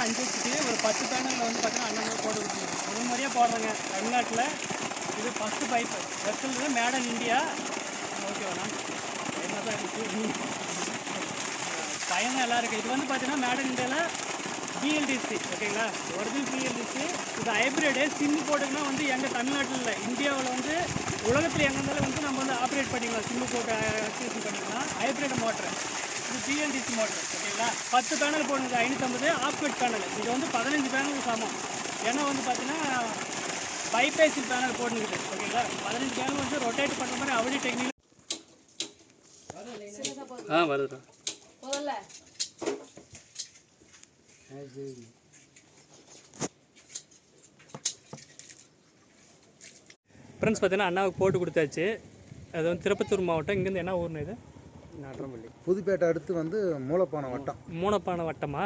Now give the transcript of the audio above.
5 HP ஒரு 10 பேனலில் வந்து பார்த்தீங்கன்னா அண்ணன் போட்டு கொடுத்துருக்கோம். முதல் முறையாக போடுறாங்க தமிழ்நாட்டில். இது ஃபஸ்ட்டு பைப்பு வெஸ்டல் மேட் இன் இந்தியா. ஓகேவாண்ணா? என்ன தான் இருக்குது பயணம் எல்லாம் இருக்குது. இது வந்து பார்த்தீங்கன்னா மேட் இன் இந்தியாவில் பிஎல்டிசி. ஓகேங்களா? Original BLDC. இது ஹைப்ரிடு சிம் போட்டுங்கன்னா வந்து எங்கள் தமிழ்நாட்டில் இல்லை, இந்தியாவில் வந்து உலகத்தில் எங்கே இருந்தாலும் வந்து நம்ம வந்து ஆப்ரேட் பண்ணிக்கலாம். சிம்மு போட்டு ஆக்டிவேஷன் பண்ணிக்கலாம். Hybrid motor. இது பிஎல்டிசி மோட்ரு. ஓகேங்களா? 10 பேனல் போடுங்க 550. ஆஃப்கட் பேனல் இது வந்து 15 பேனல் சமம். ஏன்னா வந்து பார்த்தீங்கன்னா பைபேசில் பேனல் போட்டுருக்குது. ஓகேங்களா? 15 பேனல் வந்து ரொட்டேட் பண்ணுற மாதிரி அவடி டெக்னிக். வருதுடா. ஃப்ரெண்ட்ஸ் பார்த்தீங்கன்னா அண்ணாவுக்கு போட்டு கொடுத்தாச்சு. அது வந்து திருப்பத்தூர் மாவட்டம். இங்கேருந்து என்ன ஊர்னு இது? நாட்டம்பள்ளி. புதுப்பேட்டை அடுத்து வந்து மூலப்பானை வட்டம். மூலப்பானை வட்டமா?